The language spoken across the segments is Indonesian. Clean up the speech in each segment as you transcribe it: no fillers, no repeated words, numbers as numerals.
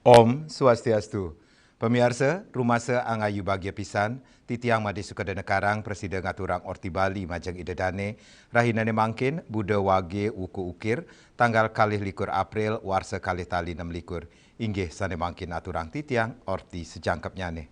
Om Swastiastu. Pemirsa, rumasa angayu bahagia pisan, titiang madi sukadana karang Presiden ngaturang Orti Bali majang idadane, rahinane mangkin, Buda wage uku ukir, tanggal kalih likur April, warsa kalih tali 6 likur. Inggih sane mangkin aturang titiang Orti sejangkapnya ne.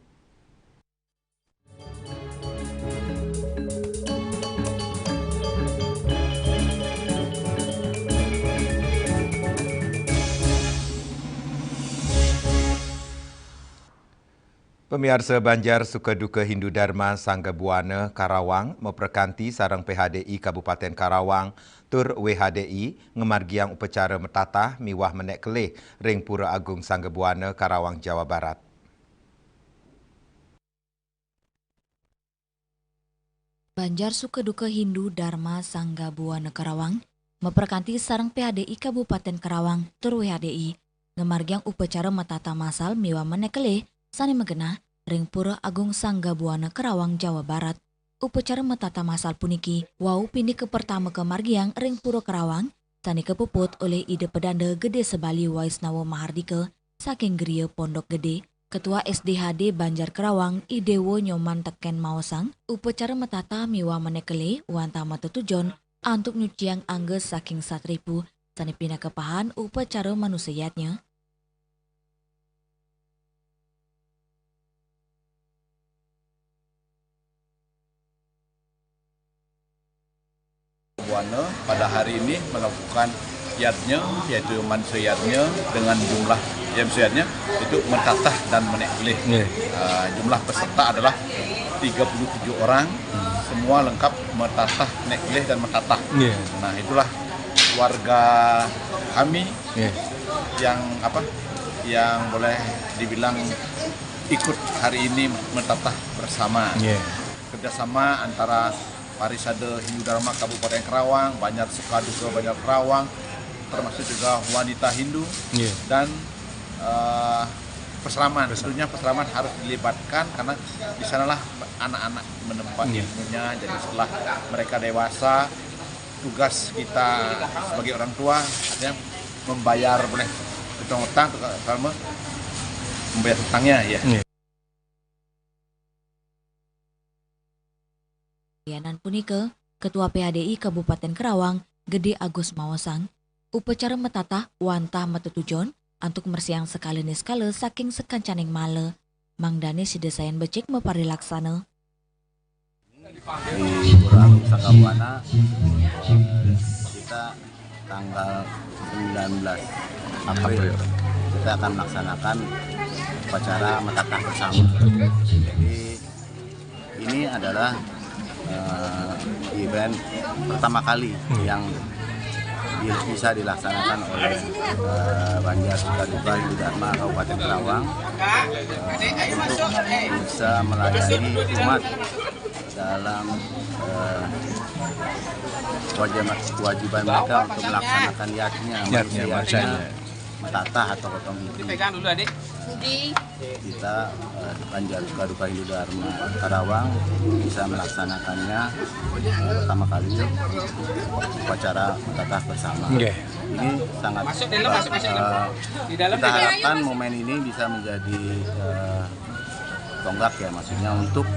Pemirsa Banjar Sukaduka Hindu Dharma Sangga Buana Karawang memperkanti sarang PHDI Kabupaten Karawang tur WHDI ngemargiang upacara metatah miwah menek kelih ring Pura Agung Sangga Buana Karawang Jawa Barat. Banjar Sukaduka Hindu Dharma Sangga Buana Karawang memperkanti sarang PHDI Kabupaten Karawang tur WHDI ngemargiang upacara metatah masal miwah menek kelih sani megena ring Pura Agung Sangga Buana Karawang Jawa Barat. Upacara metata masal puniki wau pini ke pertama ke margiang ring Pura Karawang sani kepuput oleh ide pedanda Gede Sebali Waisnawa Mahardika saking geria Pondok Gede. Ketua SDHD Banjar Karawang Idewo Nyoman Teken Maosang upacara metata miwa menekele wantama tetujon antuk nyuciang angges saking satripu sani pina kepahan upacara manusiatnya. Buana pada hari ini melakukan yatnya, yaitu manusiatnya dengan jumlah manusiatnya itu mentatah dan meneklih. Jumlah peserta adalah 37 orang, semua lengkap mentatah, meneklih dan mentatah. Nah itulah warga kami yang boleh dibilang ikut hari ini mentatah bersama. Kerjasama antara Parisade Hindu Dharma Kabupaten Karawang, Banjar Sukaduka Banjar Karawang, termasuk juga wanita Hindu dan peseraman. Tentunya peseraman harus dilibatkan karena di sanalah anak-anak menempat ilmunya. Jadi setelah mereka dewasa, tugas kita sebagai orang tua artinya membayar boleh utang-utang sama membayar utangnya ya. Yanan punike, Ketua PHDI Kabupaten Karawang, Gede Agus Mawasang, upacara metatah wantah metetujon antuk mersiang sekali niskala saking sekancaning male. Mang Dani si desain becik mepari laksana. Di Pura Agung Sangga Buana kita tanggal 19 April kita akan melaksanakan upacara metatah bersama. Jadi ini adalah event pertama kali yang bisa dilaksanakan oleh Banjar Sukaduka Hindu Dharma Kabupaten Karawang untuk bisa melayani umat dalam kewajiban mereka untuk melaksanakan yatnya, metatah atau potong gigi. Kita Banjar Sukaduka Hindu Dharma Karawang bisa melaksanakannya pertama kali upacara metatah bersama. Ini sangat kita harapkan momen ini bisa menjadi tonggak ya, maksudnya untuk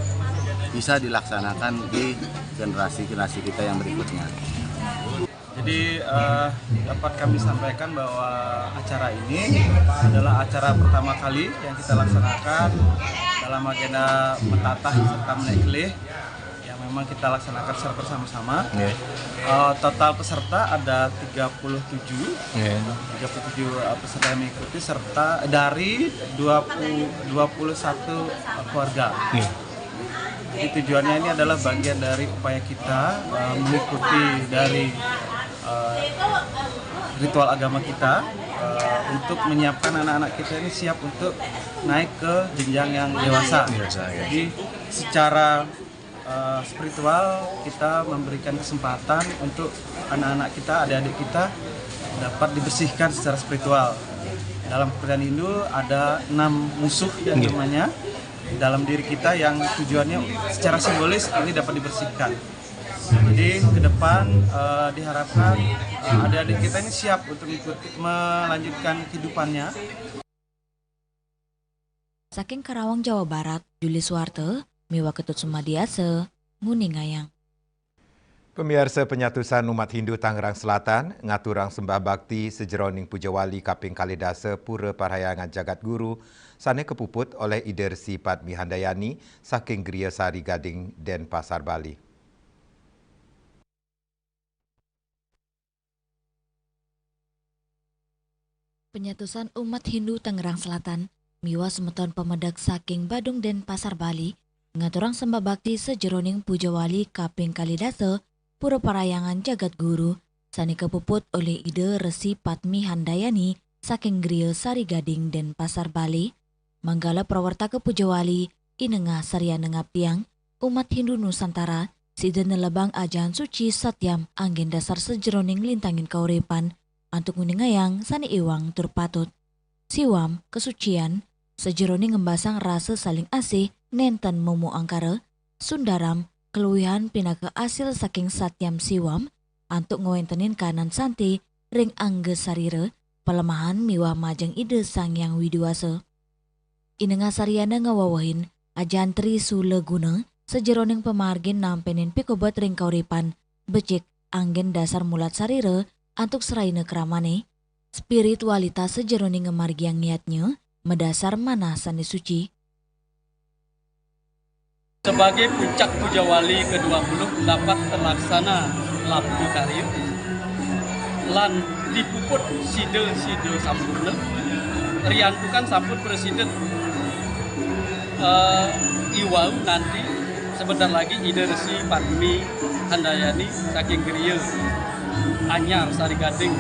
bisa dilaksanakan di generasi-generasi kita yang berikutnya. Jadi dapat kami sampaikan bahwa acara ini adalah acara pertama kali yang kita laksanakan dalam agenda metatah serta meneklih yang memang kita laksanakan secara bersama-sama. Total peserta ada 37 peserta yang mengikuti serta dari 21 keluarga. Jadi tujuannya ini adalah bagian dari upaya kita mengikuti dari ritual agama kita untuk menyiapkan anak-anak kita ini siap untuk naik ke jenjang yang dewasa. Jadi secara spiritual kita memberikan kesempatan untuk anak-anak kita, adik-adik kita dapat dibersihkan secara spiritual. Dalam kepercayaan Hindu ada 6 musuh yang namanya dalam diri kita yang tujuannya secara simbolis ini dapat dibersihkan. Jadi ke depan diharapkan adik-adik kita ini siap untuk melanjutkan kehidupannya Saking Karawang, Jawa Barat, Juli Suwarte, Miwa Ketut Sumadiase, Nguningayang. Pemirsa, penyatusan umat Hindu Tangerang Selatan ngaturang sembah bakti sejeroning pujawali kaping kalidasa pura parhayangan jagat guru sana kepuput oleh Ider Sipat Mihandayani saking Geria Sari Gading dan Pasar Bali. Penyatusan umat Hindu Tangerang Selatan miwa semeton pemedak saking Badung dan Pasar Bali ngaturang sembah bakti sejeroning pujawali kaping kalidasa pura parayangan jagat guru sani kepuput oleh Ide Resi Patmi Handayani saking Griya Sari Gading dan Pasar Bali manggala prawarta kepujawali inengah sarian ngaptiang umat Hindu Nusantara sida nelebang ajaran suci satyam angin dasar sejeroning lintangin kauripan antuk nguningayang sani iwang turpatut siwam kesucian sejeroning ngembasang rasa saling asih nenten momo angkara sundaram keluwihan pinaka asil saking satyam siwam antuk ngewentenin kanan santi ring angge sarire pelemahan miwah majeng ide sang yang widiwasa. Inengah sariana ngawawahin ajan tri sule guna sejeroning pemargin nampenin pikobat ring kauripan becik anggen dasar mulat sarire antuk seraina keramane spiritualitas sejeroning ngemargiang niatnya medasar mana sani suci. Sebagai puncak pujawali ke-20 dapat terlaksana Labu Karyo lan dipuput side sampurna riantukan sampun presiden Iwau nanti sebentar lagi Ide Resi Patmi Handayani saking Geria Anyar Sari Gading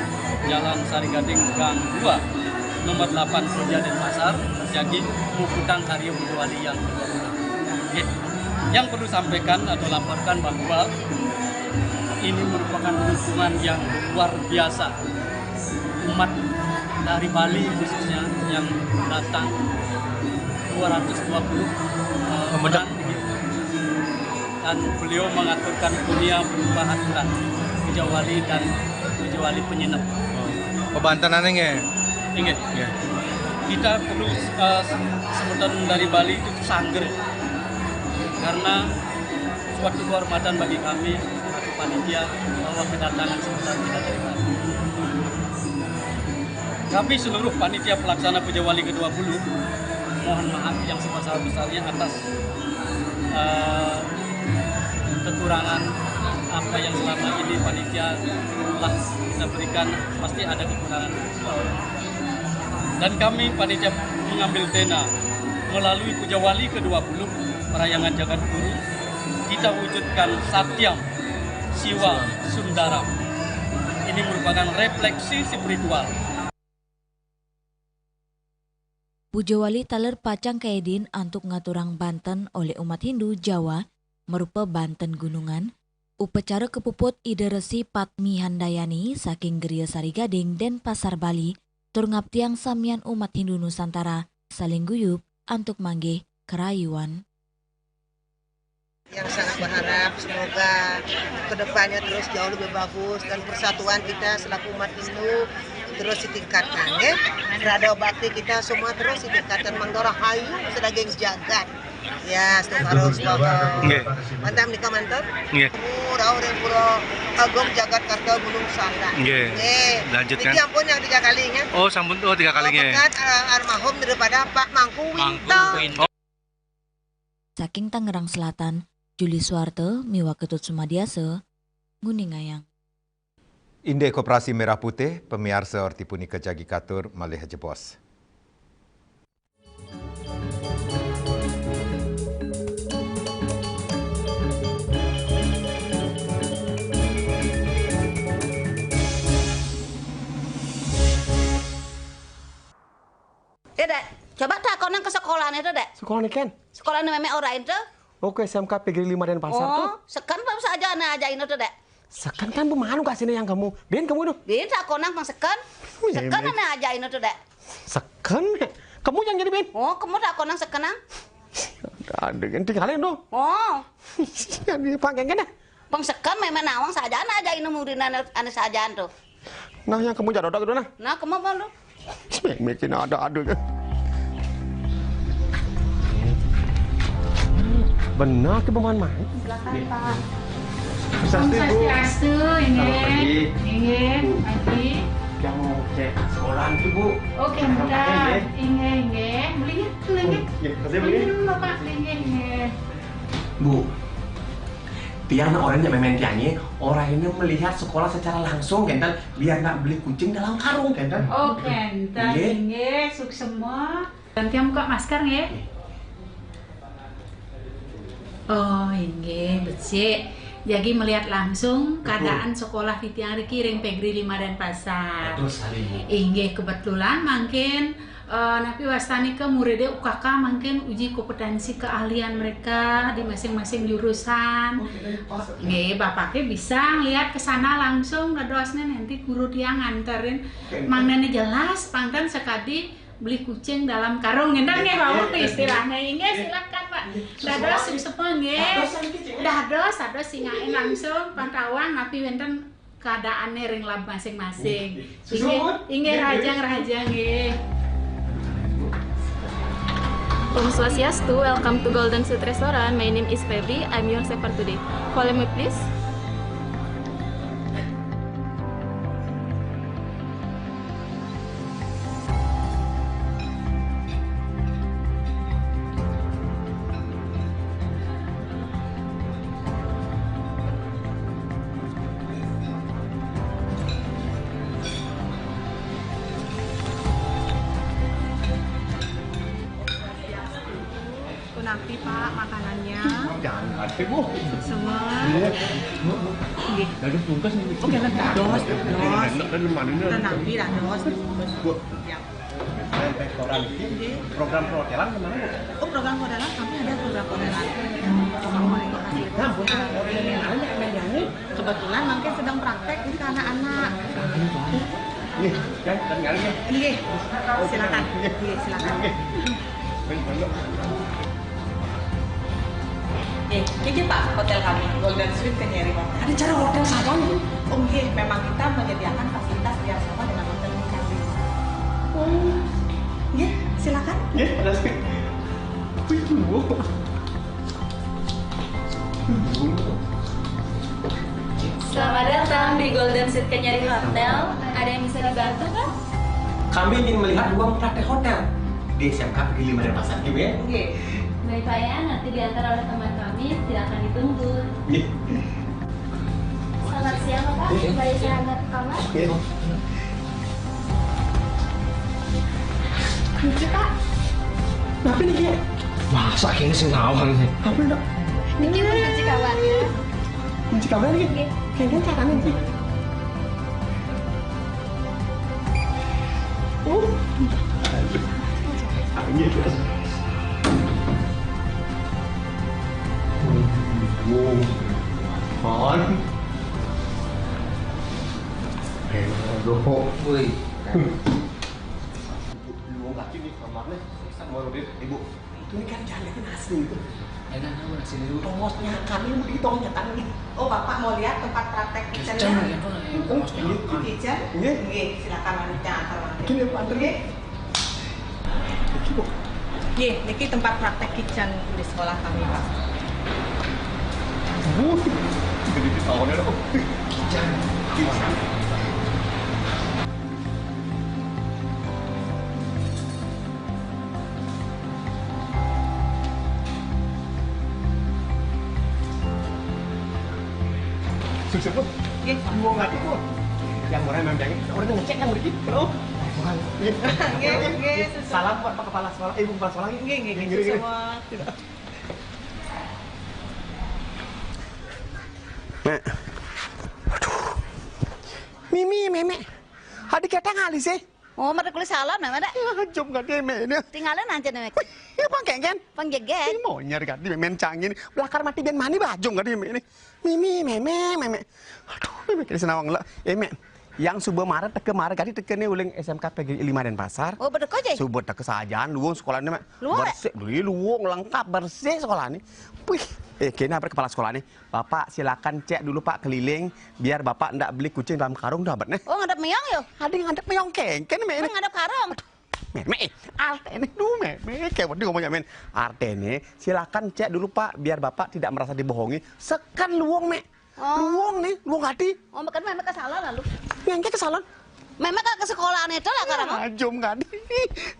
Jalan Sari Gading Gang 2 nomor 8 Koja dan Pasar jadi puputan Karyo Pujawali yang ke-20. Yang perlu sampaikan atau laporkan bahwa ini merupakan dukungan yang luar biasa umat dari Bali khususnya yang datang 220 orang dan beliau mengaturkan dunia berupa aturan pujawali dan pujawali penyenep. Kebantenan ini? Ingat, kita perlu sebutan dari Bali itu sangger. Karena suatu kehormatan bagi kami selaku panitia bahwa kedatangan sebentar kita dari Bali. Kami seluruh panitia pelaksana Pujawali ke-20 mohon maaf yang sebesar-besarnya atas kekurangan apa yang selama ini panitia telah kita berikan, pasti ada kekurangan. Dan kami panitia mengambil tena melalui Pujawali ke-20 Parayangan Jagat Guru, kita wujudkan Satyam, Siwa, Sundara. Ini merupakan refleksi spiritual. Pujawali taler pacang kaedin antuk ngaturang Banten oleh umat Hindu Jawa merupa Banten Gunungan, upacara kepuput Ide Resi Patmi Handayani saking Geria Sari Gading dan Pasar Bali, tur ngaptiang samian umat Hindu Nusantara saling guyup antuk manggih kerayuan. Yang sangat berharap semoga kedepannya terus jauh lebih bagus dan persatuan kita selaku umat Hindu terus ditingkatkan ya. Rada bakti kita semua terus ditingkatkan mangdora hayu sedaging jagat. Ya, harus bawa. Mantap nikah mantap. Nggih. Pura Agung Jagat Karta Gunung Sangga. Nggih. Lanjutkan. Ini ampun yang 3 kalinya. Oh, sampun 3 kali nggih. Berkat almarhum daripada Pak Mangku Winto. Saking Tangerang Selatan, Juli Suwarte, Miwa Ketut Sumadiase, Nguningayang. Inde Koperasi Merah Putih, pemirsa Orti punika jagi katur malih jebos. Dek, coba tak kau nang ke sekolah itu, Dek. Sekolah ni kan? Sekolah ni memang orang itu. Oke, SMK Negeri 5 dan Pasar tuh. Sekan apa saja ajain itu, Dek. Sekan kan pemanu kak sini yang kamu. Bin kamu itu. Bin tak kau nang pang sekan. Sekan ana ajain itu, Dek. Sekan? Kamu yang jadi Bin? Oh, kamu tak kau nang sekan nang. Ada yang tinggalin dong. Oh. Yang dipakai kan ya? Pang sekan memang nawang saja ana ajain muridna anu sajaan tuh. Nah, yang kamu jadodak itu nah. Nah, kamu apa lu? Bikin ada. Benar ke pemohon mah? Silakan Pak. Swastiastu, Inggih, pagi. Yang mau cek sekolahan tuh Bu. Oke, mudah. Inggih. Belinya linggih. Kasih beli. Pak, linggih. Bu, biar orangnya memang tiangnya, orang ini melihat sekolah secara langsung, kan? Biar nggak beli kucing dalam karung, kan? Oke, entar inggih, sukses semua. Ganti buka masker nggih. Oh, inggih, becik. Jadi melihat langsung keadaan sekolah di tiang Rikiring Pegri 5 dan Pasar. Betul sekali, Bu. Inggih, kebetulan mungkin Napi wastani ke muridnya UKK mungkin uji kompetensi keahlian mereka di masing-masing jurusan. Nggih, bapaknya bisa lihat ke sana langsung ngedosnya nanti guru dia nganterin. Mang Nene jelas pangkan sekali beli kucing dalam karung ngendang nggih Pak istilahnya. Inggih, silakan Pak. Dados semua nggih. Dados singain langsung pantauan napi wenten keadaannya ring lab masing-masing. Inggih rajang nggih. Om Swastiastu, welcome to Golden Sweet Restaurant. My name is Febri, I'm your chef for today. Follow me please. Napi Pak makanannya. Jangan ada Bu. Semua. Nggih. Dari bungkus nih. Oke, dados. Dan mana ini? Napi dados. Bu. Restoran ini program perhotelan kemana Bu? Oh, program perhotelan kami ada program perhotelan. Kebetulan mungkin sedang praktek ini ke anak-anak. Nih, kan dan ngalih. Nggih. Silakan. Nggih, silakan. Ini Pak, hotel kami, Golden Suite Kenyeri Pak. Ada cara hotel sama nih? Oh iya, memang kita menyediakan fasilitas biar sama dengan hotel kami. Oh, iya, silakan. Iya, ada sih. Selamat datang di Golden Suite Kenyari Hotel. Ada yang bisa dibantu kan? Kami ingin melihat ruang praktek hotel di SMK Pegri 5 dan Pasar gitu ya. Iya. Baik Pak ya, nanti diantar oleh teman kami, silakan ditunggu. Iya. Selamat siang Pak, baik saya antar ke kamar. Iya. Kunci Pak. Kenapa nih Ki? Masa kayaknya sih ngawang nih. Apa enggak? Niki pun kunci kamarnya. Kunci kamar nih. Kayaknya caranya sih. Oh. Ini Hon. Aduh, woi. Lu lagi di kamarnya, sama Ibu. Itu ini kan jangan asli itu. Enak nama nasi dulu. Tongosnya kami mau ditongnya tangan. Oh Bapak mau lihat tempat praktek kitchen-nya? Kitchen? Nggih, silakan wanita antar wanita. Gini Pak, antar nggih. Nggih, niki tempat praktek kitchen di sekolah kami Pak. Jadi di tahunnya loh. Kitchen. Sukses pun. Nggih, Mau ngerti kok. Yang orang memangnya orang ngecek yang begitu. Oh. Nggih. Salam buat Pak Kepala Sekolah. Ibu Kepala Sekolah. Nggih, semua. Mek. Aduh. Mimi, Meme. Adik kita ngali sih. Oh, mereka kulit salam nama dak. Jom gak dia ini. Tinggalan aja nih. Iya bang kengen. Penggeget. Ini mau nyari gak dia main canggih. Belakar mati ben mani bajong gak dia ini. Mimi, Meme. Aduh, Meme kira senawang lah. Meme. Yang subuh Maret teke Maret gadi teke nih uling SMK Pegri 5 dan Pasar. Oh, bener kok, Jay? Subuh teke sajaan luwung sekolah ini, Mek. Luwung, bersih, luwung lengkap bersih sekolah ini. Wih, kena apa kepala sekolah nih? Bapak silakan cek dulu Pak keliling biar Bapak ndak beli kucing dalam karung dah bet nih. Oh, ngadep meong yo. Ada yang ngadep meong kengken Mek. Ngadep karung. Artene, kayak waktu ngomongnya men. Artene, silakan cek dulu Pak, biar Bapak tidak merasa dibohongi. Sekan luang, luang nih, luang hati. Oh, makan memang ke salon lalu. Yang ke salon? Memang ke sekolahan itu lah karena. Jom kan.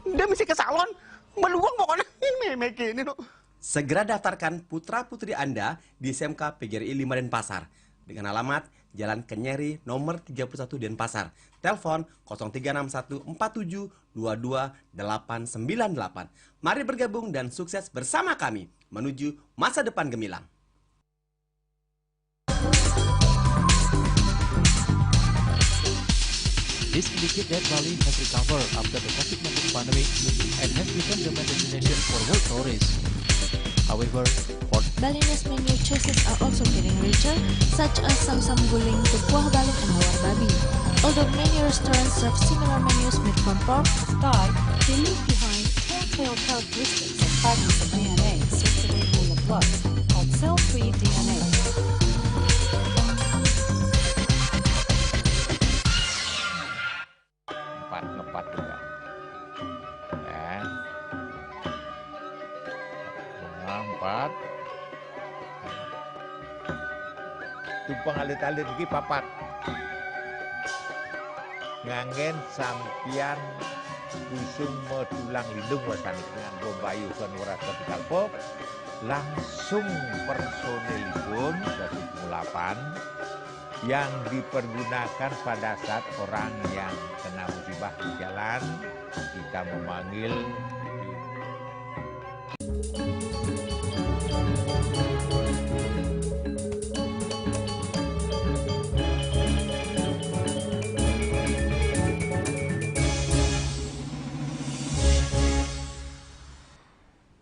Dia mesti ke salon. Meluang pokoknya. Memek ini loh. Segera daftarkan putra-putri Anda di SMK PGRI 5 Denpasar dengan alamat Jalan Kenyeri nomor 31 Denpasar. Telepon 036147229898. Mari bergabung dan sukses bersama kami menuju masa depan gemilang. This indicates that Bali has recovered after the COVID-19 pandemic and has become the main destination for world tourists. However, Balinese menu choices are also getting richer, such as sam-sam guling, tupuah balung, and hawar babi. Although many restaurants serve similar menus made from pork, Thai, they leave behind telltale characteristics of fragments of DNA circulating in the blood, called cell-free DNA. Ngepat juga. Ya. Empat. Tumpang alit-alit lagi papat. Ngangen sampian busung metulang lindung wasani dengan bombayu kan warasa pikalpok. Langsung personilipun 108 yang dipergunakan pada saat orang yang kena musibah di jalan, kita memanggil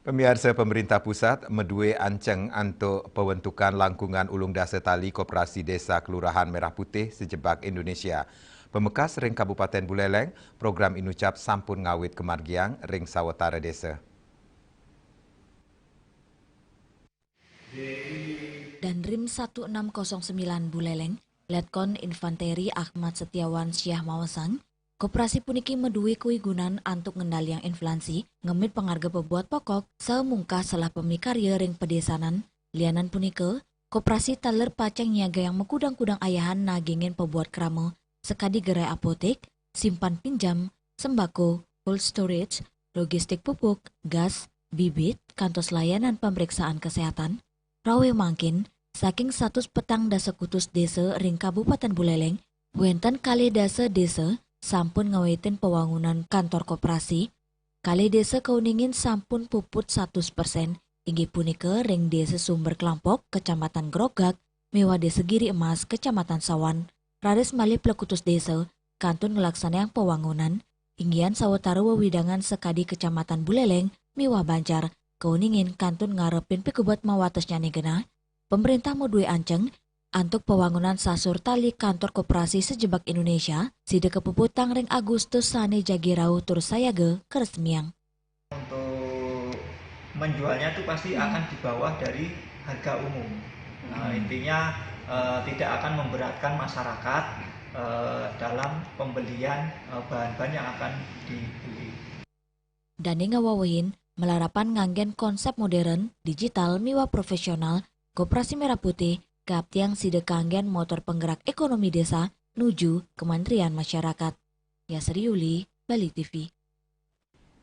Pemirsa, pemerintah pusat medue anceng untuk pembentukan langkungan ulung dasa tali Koperasi Desa Kelurahan Merah Putih sejebak Indonesia. Pemekas ring Kabupaten Buleleng, program inucap sampun ngawit kemargiang ring sawetara desa. Dan Rim 1609 Buleleng, Letkon Infanteri Ahmad Setiawan Syah Mawasang, Koperasi puniki medui kuigunan antuk ngendaliang inflasi, ngemit pengharga pebuat pokok, semungkah salah pemikarya ring pedesanan, lianan punike, koperasi taler paceng niaga yang mekudang-kudang ayahan nagingin pebuat kramo, sekadi gerai apotek, simpan pinjam, sembako, cold storage, logistik pupuk, gas, bibit, kantos layanan pemeriksaan kesehatan, rawe mangkin, saking 100 petang dasa kutus desa ring Kabupaten Buleleng, wenten kali dasa desa, sampun ngawetin pewangunan kantor koperasi, kali desa kauningin sampun puput 100%, inggih punika ring desa Sumber Kelampok, Kecamatan Grogak, mewah desa Giri Emas, Kecamatan Sawan, raris malih plekutus desa, kantun ngelaksanaan pewangunan, inggian sawetara wewidangan sekadi Kecamatan Buleleng, mewah Banjar, kauningin kantun ngarepin pikebat mawatesnya negena, pemerintah modue anceng, antuk pewangunan sasur tali kantor koperasi sejebak Indonesia, sida kepuputang ring Agustus sane jagirau tur sayage keresmiang. Untuk menjualnya itu pasti akan di bawah dari harga umum. Intinya tidak akan memberatkan masyarakat dalam pembelian bahan-bahan yang akan dibeli. Dani ngawawahin melarapan nganggen konsep modern, digital, miwa profesional, Koperasi Merah Putih, Kaptiang sida kanggen motor penggerak ekonomi desa nuju Kementerian Masyarakat. Yasri Yuli, Bali TV.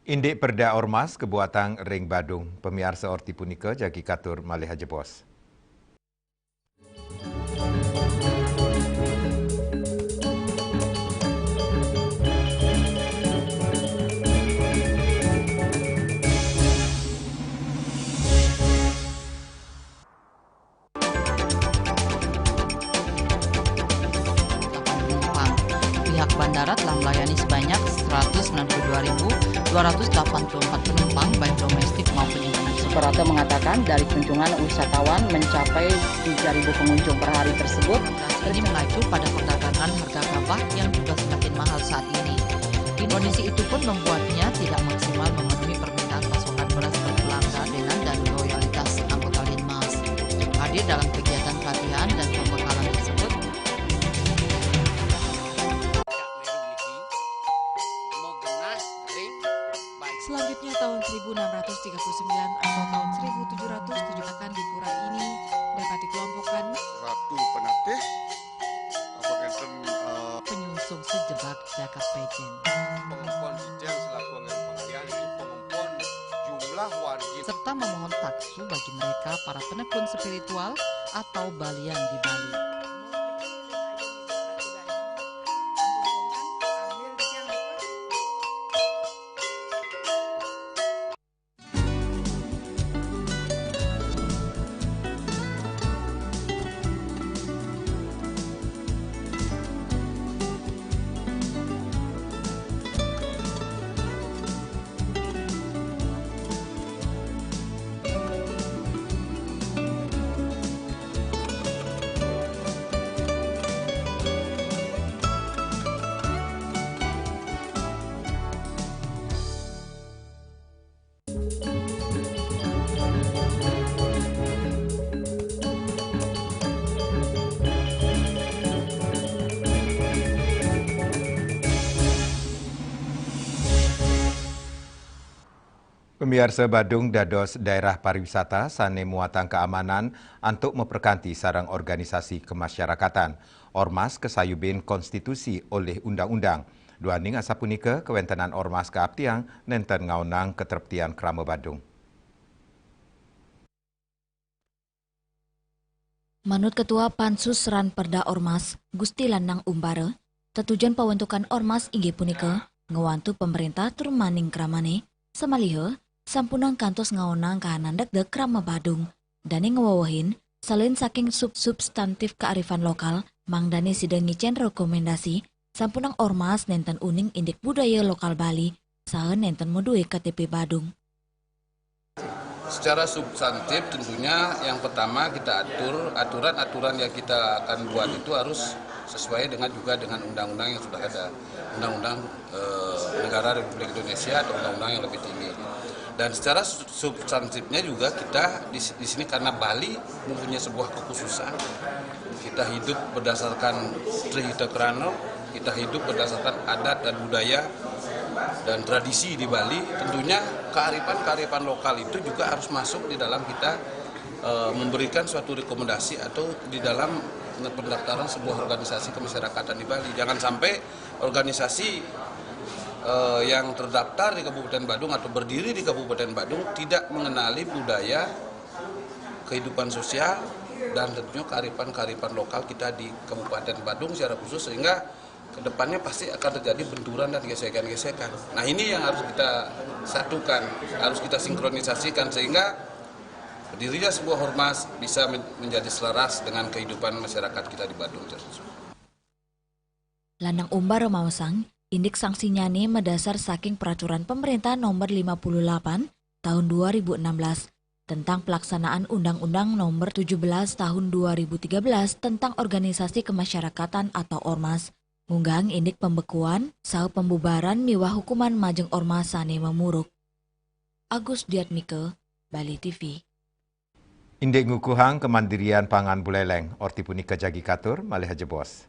Indik Perda Ormas kebuatan ring Badung, pemirsa Orti punika jagi katur malih jebos. Bandara telah melayani sebanyak 192.284 penumpang baik domestik maupun internasional. Operator mengatakan dari kunjungan wisatawan mencapai 3.000 pengunjung per hari tersebut. Ini mengacu pada perdagangan harga gabah yang juga semakin mahal saat ini. Kondisi itu pun membuatnya tidak maksimal memenuhi permintaan pasokan beras per pelanggan dan loyalitas anggota Linmas. Hadir dalam kegiatan pelatihan dan pembekalan tersebut, Ratu Penatih penyungsung sejebak jakap pejen. Pengumpul dijeng selaku angin pengalian ini pengumpul jumlah warga serta memohon taksu bagi mereka para penekun spiritual atau balian di Bali. Pemirsa Badung dados daerah pariwisata sane muatan keamanan untuk memperkanti sarang organisasi kemasyarakatan. Ormas kesayubin konstitusi oleh undang-undang. Duaning asapunika kewentenan ormas keaptiang nenten ngaunang keterptian krama Badung. Manut Ketua Pansus Ran Perda Ormas, Gusti Lanang Umbara, tetujuan pembentukan Ormas inggih punika ngewantu pemerintah turmaning kramane, samaliha sampunang kantos ngaonang kahanan dek krama Badung, dane ngewawahin selain saking substantif kearifan lokal, mangdane sidang ngicen rekomendasi sampunang Ormas nenten uning indik budaya lokal Bali, sahen nenten modue KTP Badung. Secara substantif tentunya yang pertama kita atur aturan-aturan yang kita akan buat itu harus sesuai dengan undang-undang yang sudah ada, undang-undang negara Republik Indonesia atau undang-undang yang lebih tinggi. Dan secara substantifnya juga kita di sini karena Bali mempunyai sebuah kekhususan. Kita hidup berdasarkan Trihita Krano, kita hidup berdasarkan adat dan budaya dan tradisi di Bali. Tentunya kearifan lokal itu juga harus masuk di dalam kita memberikan suatu rekomendasi atau di dalam pendaftaran sebuah organisasi kemasyarakatan di Bali. Jangan sampai organisasi yang terdaftar di Kabupaten Badung atau berdiri di Kabupaten Badung tidak mengenali budaya, kehidupan sosial, dan tentunya kearifan lokal kita di Kabupaten Badung secara khusus, sehingga kedepannya pasti akan terjadi benturan dan gesekan-gesekan. Nah, ini yang harus kita satukan, harus kita sinkronisasikan sehingga berdirinya sebuah ormas bisa menjadi selaras dengan kehidupan masyarakat kita di Badung. Lanang Umbar Mausang, indik sanksinya nih mendasar saking peraturan pemerintah nomor 58 tahun 2016 tentang pelaksanaan Undang-Undang nomor 17 tahun 2013 tentang organisasi kemasyarakatan atau Ormas. Ngunggang indik pembekuan, sau pembubaran miwah hukuman majeng Ormas sane memuruk. Agus Diatmike, Bali TV. Indik ngukuhang kemandirian pangan buleleng, Orti punika jagi katur, malih jebos.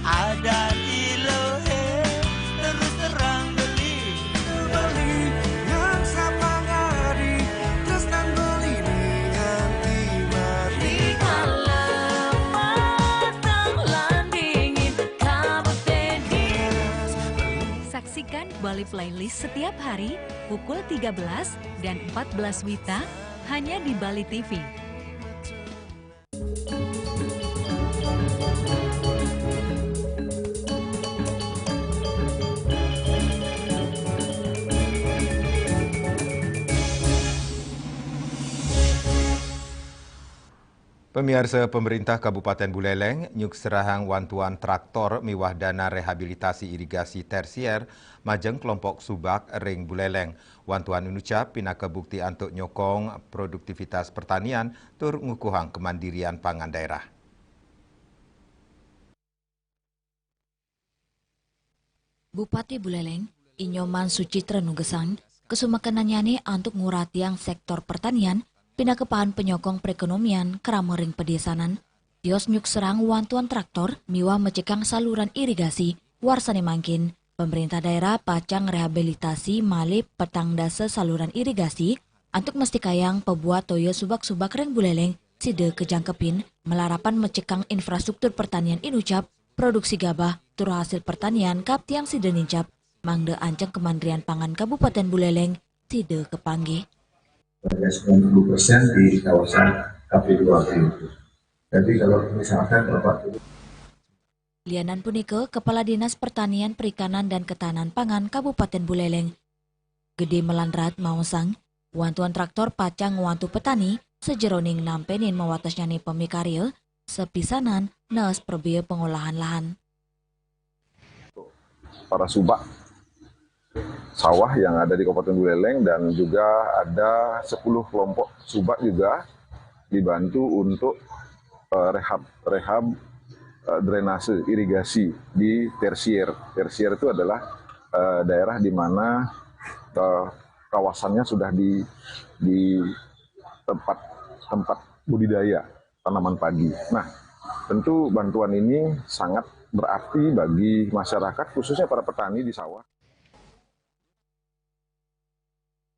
ada di lohe terus terang beli yang sama ngari terus terang beli nganti mati kalau matang landingin kabut dingin. Saksikan Bali Playlist setiap hari pukul 13 dan 14 WITA hanya di Bali TV. Pemirsa, pemerintah Kabupaten Buleleng nyuk serahang wantuan traktor miwah dana rehabilitasi irigasi tersier majeng kelompok subak ring Buleleng. Wantuan ucap pinaka bukti untuk nyokong produktivitas pertanian tur ngukuhang kemandirian pangan daerah. Bupati Buleleng, Inyoman Sucitra Nugesang, kesumakananyane untuk nguratiang sektor pertanian pinakepaan penyokong perekonomian keramering pedesanan, tios nyuk serang wantuan traktor miwa mecekang saluran irigasi, warsane mangkin, pemerintah daerah pacang rehabilitasi malip petang dasa saluran irigasi, untuk mesti kayang pebuat toyo subak-subak reng Buleleng, side kejangkepin, melarapan mecekang infrastruktur pertanian inucap, produksi gabah, tur hasil pertanian kap tiang side nincap, mangde anceng Kemandirian Pangan Kabupaten Buleleng, side kepanggih. 90% di kawasan KP2 itu. Jadi kalau misalkan Bapak Lianan punike Kepala Dinas Pertanian Perikanan dan Ketahanan Pangan Kabupaten Buleleng, Gede Melandrat Mausang, wantuan traktor pacang wantu petani sejeroning nampenin mawatasnya pemikaril sepisanan nes perbiaya pengolahan lahan. Para subak sawah yang ada di Kabupaten Buleleng dan juga ada 10 kelompok subak juga dibantu untuk rehab drainase irigasi di tersier. Tersier itu adalah daerah di mana kawasannya sudah di tempat budidaya tanaman padi. Nah, tentu bantuan ini sangat berarti bagi masyarakat khususnya para petani di sawah.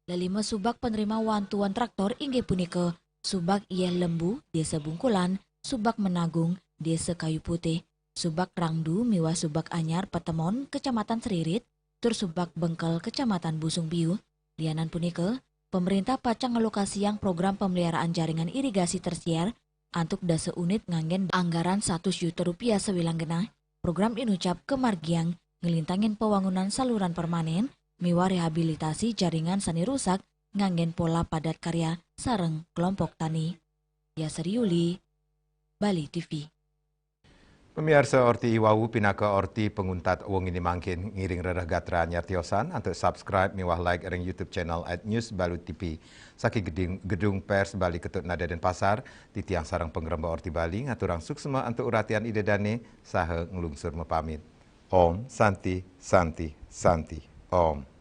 Lelima subak penerima wantuan traktor inggih punike subak Iyeh Lembu, Desa Bungkulan, subak Menagung, Desa Kayu Putih, subak Rangdu, miwa subak Anyar, Petemon, Kecamatan Seririt, tur subak Bengkel, Kecamatan Busung Biu. Lianan punike, pemerintah pacang ngelokasi yang program pemeliharaan jaringan irigasi tersier untuk dasa unit nganggen anggaran 100 juta rupiah sewilang genah. Program inucap kemargiang ngelintangin pewangunan saluran permanen miwa rehabilitasi jaringan sani rusak nganggen pola padat karya sareng kelompok tani. Yasri Yuli, Bali TV. Pemirsa Orti Iwawu pinaka Orti penguntat wong ini mangkin ngiring rereh gatra nyartiosan untuk subscribe miwah like ring YouTube channel @newsbalutv. Saki gedung pers Bali Ketut Nada dan Pasar titiang sarang pengremba Orti Bali ngaturang suksema untuk uratian ide dane saha ngelungsur mepamit. Om Santi Santi Santi Om.